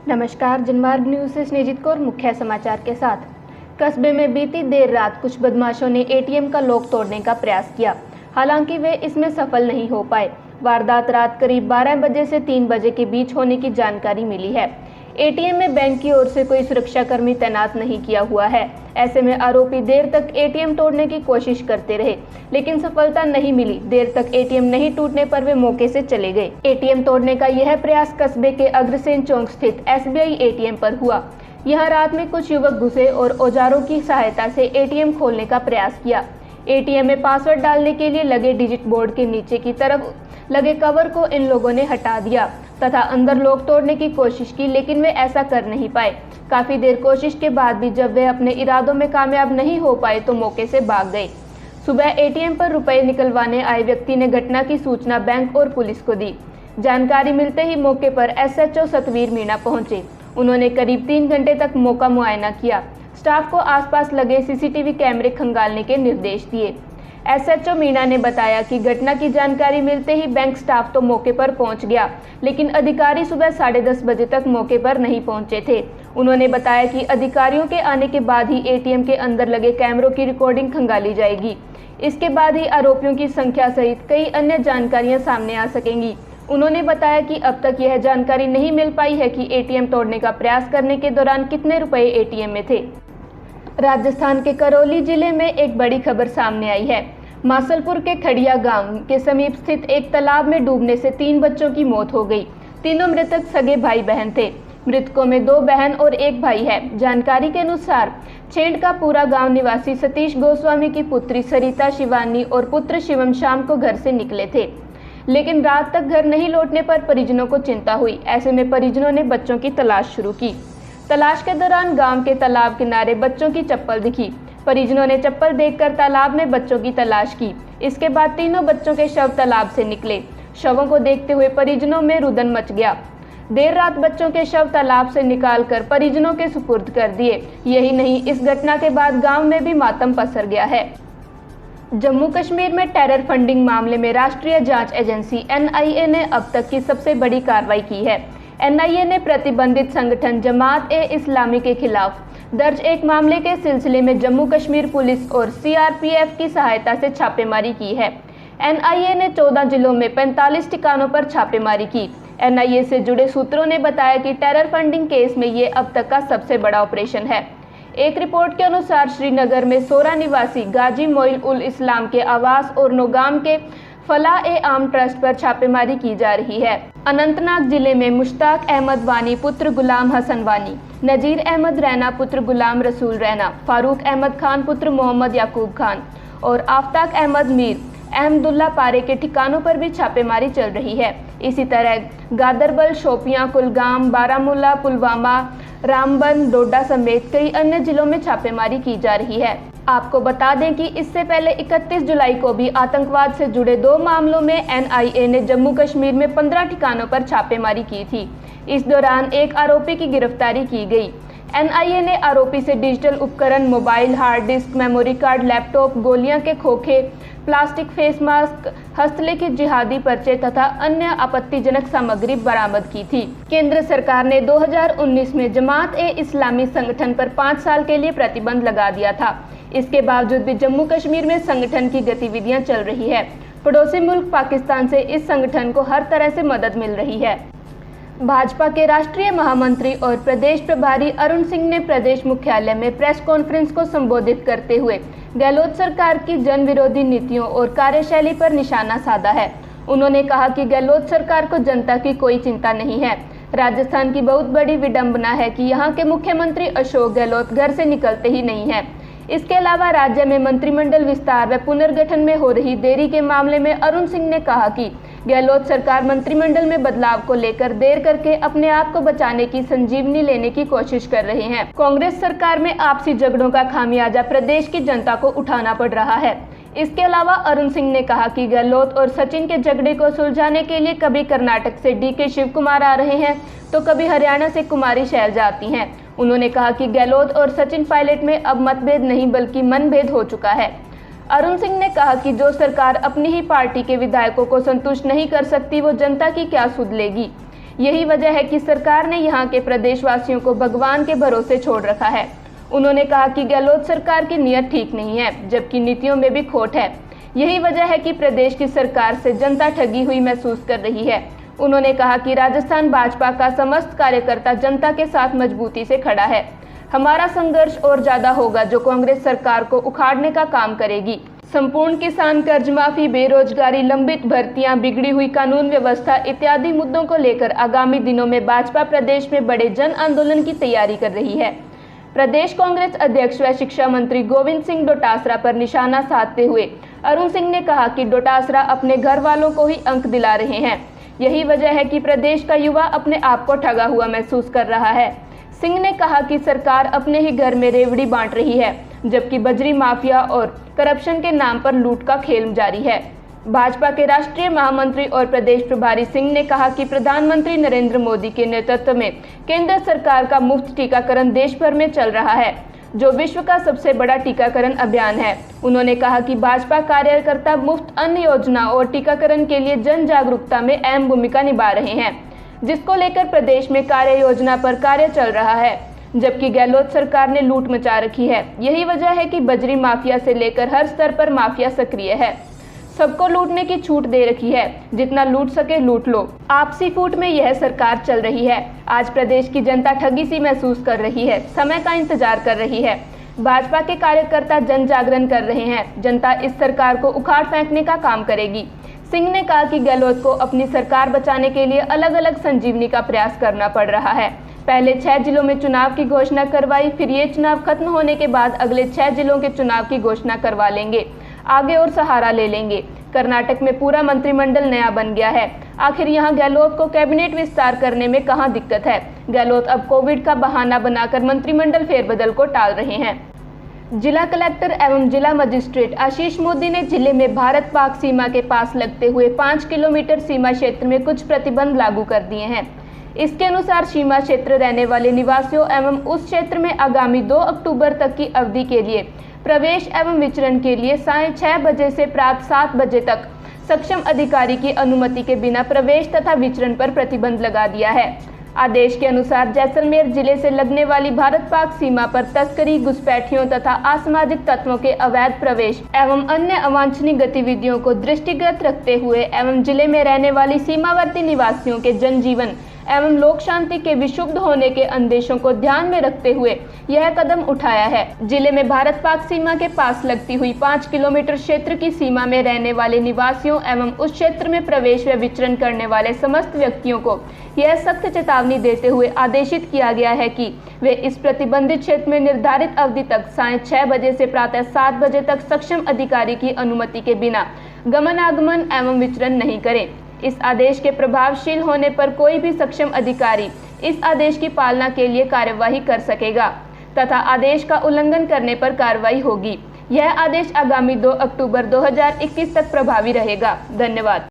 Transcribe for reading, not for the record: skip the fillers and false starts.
नमस्कार, जनमार्ग न्यूज से स्नेजित कौर मुख्य समाचार के साथ। कस्बे में बीती देर रात कुछ बदमाशों ने एटीएम का लॉक तोड़ने का प्रयास किया, हालांकि वे इसमें सफल नहीं हो पाए। वारदात रात करीब 12 बजे से 3 बजे के बीच होने की जानकारी मिली है। एटीएम में बैंक की ओर से कोई सुरक्षाकर्मी तैनात नहीं किया हुआ है। ऐसे में आरोपी देर तक एटीएम तोड़ने की कोशिश करते रहे, लेकिन सफलता नहीं मिली। देर तक एटीएम नहीं टूटने पर वे मौके से चले गए। एटीएम तोड़ने का यह प्रयास कस्बे के अग्रसेन चौक स्थित एसबीआई एटीएम पर हुआ। यहां रात में कुछ युवक घुसे और औजारों की सहायता से एटीएम खोलने का प्रयास किया। एटीएम में पासवर्ड डालने के लिए लगे डिजिट बोर्ड के नीचे की तरफ लगे कवर को इन लोगों ने हटा दिया तथा अंदर लॉक तोड़ने की कोशिश की, लेकिन वे ऐसा कर नहीं पाए। काफी देर कोशिश के बाद भी जब वे अपने इरादों में कामयाब नहीं हो पाए तो मौके से भाग गए। सुबह एटीएम पर रुपए निकलवाने आए व्यक्ति ने घटना की सूचना बैंक और पुलिस को दी। जानकारी मिलते ही मौके पर एसएचओ सतवीर मीणा पहुंचे। उन्होंने करीब 3 घंटे तक मौका मुआयना किया। स्टाफ को आसपास लगे सीसीटीवी कैमरे खंगालने के निर्देश दिए। एसएचओ मीणा ने बताया कि घटना की जानकारी मिलते ही बैंक स्टाफ तो मौके पर पहुंच गया, लेकिन अधिकारी सुबह 10:30 बजे तक मौके पर नहीं पहुंचे थे। उन्होंने बताया कि अधिकारियों के आने के बाद ही एटीएम के अंदर लगे कैमरों की रिकॉर्डिंग खंगाली जाएगी। इसके बाद ही आरोपियों की संख्या सहित कई अन्य जानकारियां सामने आ सकेंगी। उन्होंने बताया कि अब तक यह जानकारी नहीं मिल पाई है कि एटीएम तोड़ने का प्रयास करने के दौरान कितने रुपए एटीएम में थे। राजस्थान के करौली जिले में एक बड़ी खबर सामने आई है। मासलपुर के खड़िया गांव के समीप स्थित एक तालाब में डूबने से 3 बच्चों की मौत हो गई। तीनों मृतक सगे भाई बहन थे। मृतकों में 2 बहन और 1 भाई है। जानकारी के अनुसार छेंड का पूरा गांव निवासी सतीश गोस्वामी की पुत्री सरिता शिवानी और पुत्र शिवम शाम को घर से निकले थे, लेकिन रात तक घर नहीं लौटने पर परिजनों को चिंता हुई। ऐसे में परिजनों ने बच्चों की तलाश शुरू की। तलाश के दौरान गांव के तालाब किनारे बच्चों की चप्पल दिखी। परिजनों ने चप्पल देखकर तालाब में बच्चों की तलाश की। इसके बाद तीनों बच्चों के शव तालाब से निकले। शवों को देखते हुए परिजनों में रुदन मच गया। देर रात बच्चों के शव तालाब से निकालकर परिजनों के सुपुर्द कर दिए। यही नहीं, इस घटना के बाद गांव में भी मातम पसर गया है। जम्मू कश्मीर में टेरर फंडिंग मामले में राष्ट्रीय जांच एजेंसी एनआईए ने अब तक की सबसे बड़ी कार्रवाई की है। एनआईए ने प्रतिबंधित संगठन जमात-ए-इस्लामी के खिलाफ दर्ज एक मामले के सिलसिले में जम्मू कश्मीर पुलिस और सीआरपीएफ की सहायता से छापेमारी की है। एनआईए ने 14 जिलों में 45 ठिकानों पर छापेमारी की। एनआईए से जुड़े सूत्रों ने बताया कि टेरर फंडिंग केस में ये अब तक का सबसे बड़ा ऑपरेशन है। एक रिपोर्ट के अनुसार श्रीनगर में सोरा निवासी गाजी मोइल उल इस्लाम के आवास और नौगाम के फलाह-ए-आम ट्रस्ट पर छापेमारी की जा रही है। अनंतनाग जिले में मुश्ताक अहमद वानी पुत्र गुलाम हसन वानी, नजीर अहमद रैना पुत्र गुलाम रसूल रैना, फारूक अहमद खान पुत्र मोहम्मद याकूब खान और आफ्ताक अहमद मीर अहमदुल्ला पारे के ठिकानों पर भी छापेमारी चल रही है। इसी तरह गादरबल, शोपियां, कुलगाम, बारामूला, पुलवामा, रामबन, डोडा समेत कई अन्य जिलों में छापेमारी की जा रही है। आपको बता दें कि इससे पहले 31 जुलाई को भी आतंकवाद से जुड़े 2 मामलों में एनआईए ने जम्मू कश्मीर में 15 ठिकानों पर छापेमारी की थी। इस दौरान एक आरोपी की गिरफ्तारी की गई। एनआईए ने आरोपी से डिजिटल उपकरण, mobile, hard disk, memory card, laptop, गोलियां के खोखे, प्लास्टिक फेस मास्क, हस्तलिखित जिहादी पर्चे तथा अन्य आपत्तिजनक सामग्री बरामद की थी। केंद्र सरकार ने 2019 में जमात-ए-इस्लामी संगठन पर 5 साल के लिए प्रतिबंध लगा दिया था। इसके बावजूद भी जम्मू कश्मीर में संगठन की गतिविधियां चल रही है। पड़ोसी मुल्क पाकिस्तान से इस संगठन को हर तरह से मदद मिल रही है। भाजपा के राष्ट्रीय महामंत्री और प्रदेश प्रभारी अरुण सिंह ने प्रदेश मुख्यालय में प्रेस कॉन्फ्रेंस को संबोधित करते हुए गहलोत सरकार की जन विरोधी नीतियों और कार्यशैली पर निशाना साधा है। उन्होंने कहा कि गहलोत सरकार को जनता की कोई चिंता नहीं है। राजस्थान की बहुत बड़ी विडंबना है कि यहाँ के मुख्यमंत्री अशोक गहलोत घर से निकलते ही नहीं है। इसके अलावा राज्य में मंत्रिमंडल विस्तार व पुनर्गठन में हो रही देरी के मामले में अरुण सिंह ने कहा कि गहलोत सरकार मंत्रिमंडल में बदलाव को लेकर देर करके अपने आप को बचाने की संजीवनी लेने की कोशिश कर रहे हैं। कांग्रेस सरकार में आपसी झगड़ों का खामियाजा प्रदेश की जनता को उठाना पड़ रहा है। इसके अलावा अरुण सिंह ने कहा कि गहलोत और सचिन के झगड़े को सुलझाने के लिए कभी कर्नाटक से डीके शिव कुमार आ रहे हैं तो कभी हरियाणा से कुमारी शैलजा आती हैं। उन्होंने कहा कि गहलोत और सचिन पायलट में अब मतभेद नहीं बल्कि मनभेद हो चुका है। अरुण सिंह ने कहा कि जो सरकार अपनी ही पार्टी के विधायकों को संतुष्ट नहीं कर सकती वो जनता की क्या सुध लेगी। यही वजह है कि सरकार ने यहाँ के प्रदेशवासियों को भगवान के भरोसे छोड़ रखा है। उन्होंने कहा कि गहलोत सरकार की नीयत ठीक नहीं है, जबकि नीतियों में भी खोट है। यही वजह है कि प्रदेश की सरकार से जनता ठगी हुई महसूस कर रही है। उन्होंने कहा कि राजस्थान भाजपा का समस्त कार्यकर्ता जनता के साथ मजबूती से खड़ा है। हमारा संघर्ष और ज्यादा होगा जो कांग्रेस सरकार को उखाड़ने का काम करेगी। संपूर्ण किसान कर्ज माफी, बेरोजगारी, लंबित भर्तियां, बिगड़ी हुई कानून व्यवस्था इत्यादि मुद्दों को लेकर आगामी दिनों में भाजपा प्रदेश में बड़े जन आंदोलन की तैयारी कर रही है। प्रदेश कांग्रेस अध्यक्ष व शिक्षा मंत्री गोविंद सिंह डोटासरा पर निशाना साधते हुए अरुण सिंह ने कहा कि डोटासरा अपने घर वालों को ही अंक दिला रहे हैं। यही वजह है कि प्रदेश का युवा अपने आप को ठगा हुआ महसूस कर रहा है। सिंह ने कहा कि सरकार अपने ही घर में रेवड़ी बांट रही है, जबकि बजरी माफिया और करप्शन के नाम पर लूट का खेल जारी है। भाजपा के राष्ट्रीय महामंत्री और प्रदेश प्रभारी सिंह ने कहा कि प्रधानमंत्री नरेंद्र मोदी के नेतृत्व में केंद्र सरकार का मुफ्त टीकाकरण देश भर में चल रहा है, जो विश्व का सबसे बड़ा टीकाकरण अभियान है। उन्होंने कहा कि भाजपा कार्यकर्ता मुफ्त अन्न योजना और टीकाकरण के लिए जन जागरूकता में अहम भूमिका निभा रहे हैं, जिसको लेकर प्रदेश में कार्य योजना पर कार्य चल रहा है, जबकि गहलोत सरकार ने लूट मचा रखी है। यही वजह है कि बजरी माफिया से लेकर हर स्तर पर माफिया सक्रिय है। सबको लूटने की छूट दे रखी है, जितना लूट सके लूट लो। आपसी फूट में यह सरकार चल रही है। आज प्रदेश की जनता ठगी सी महसूस कर रही है, समय का इंतजार कर रही है। भाजपा के कार्यकर्ता जन जागरण कर रहे हैं। जनता इस सरकार को उखाड़ फेंकने का काम करेगी। सिंह ने कहा कि गहलोत को अपनी सरकार बचाने के लिए अलग अलग संजीवनी का प्रयास करना पड़ रहा है। पहले 6 जिलों में चुनाव की घोषणा करवाई, फिर ये चुनाव खत्म होने के बाद अगले 6 जिलों के चुनाव की घोषणा करवा लेंगे, आगे और सहारा ले लेंगे। कर्नाटक में पूरा मंत्रिमंडल नया बन गया है। आखिर यहाँ गहलोत को कैबिनेट विस्तार करने में कहाँ दिक्कत है? गहलोत अब कोविड का बहाना बनाकर मंत्रिमंडल फेरबदल को टाल रहे हैं। जिला कलेक्टर एवं जिला मजिस्ट्रेट आशीष मोदी ने जिले में भारत पाक सीमा के पास लगते हुए 5 किलोमीटर सीमा क्षेत्र में कुछ प्रतिबंध लागू कर दिए हैं। इसके अनुसार सीमा क्षेत्र रहने वाले निवासियों एवं उस क्षेत्र में आगामी 2 अक्टूबर तक की अवधि के लिए प्रवेश एवं विचरण के लिए सायं 6 बजे से प्रातः 7 बजे तक सक्षम अधिकारी की अनुमति के बिना प्रवेश तथा विचरण पर प्रतिबंध लगा दिया है। आदेश के अनुसार जैसलमेर जिले से लगने वाली भारत पाक सीमा पर तस्करी, घुसपैठियों तथा असामाजिक तत्वों के अवैध प्रवेश एवं अन्य अवांछनीय गतिविधियों को दृष्टिगत रखते हुए एवं जिले में रहने वाली सीमावर्ती निवासियों के जनजीवन एवं लोक शांति के विशुद्ध होने के अंदेशों को ध्यान में रखते हुए यह कदम उठाया है। जिले में भारत पाक सीमा के पास लगती हुई 5 किलोमीटर क्षेत्र की सीमा में रहने वाले निवासियों एवं उस क्षेत्र में प्रवेश व विचरण करने वाले समस्त व्यक्तियों को यह सख्त चेतावनी देते हुए आदेशित किया गया है कि वे इस प्रतिबंधित क्षेत्र में निर्धारित अवधि तक सायं 6 बजे से प्रातः 7 बजे तक सक्षम अधिकारी की अनुमति के बिना गमनागमन एवं विचरण नहीं करें। इस आदेश के प्रभावशील होने पर कोई भी सक्षम अधिकारी इस आदेश की पालना के लिए कार्यवाही कर सकेगा तथा आदेश का उल्लंघन करने पर कार्रवाई होगी। यह आदेश आगामी 2 अक्टूबर 2021 तक प्रभावी रहेगा। धन्यवाद।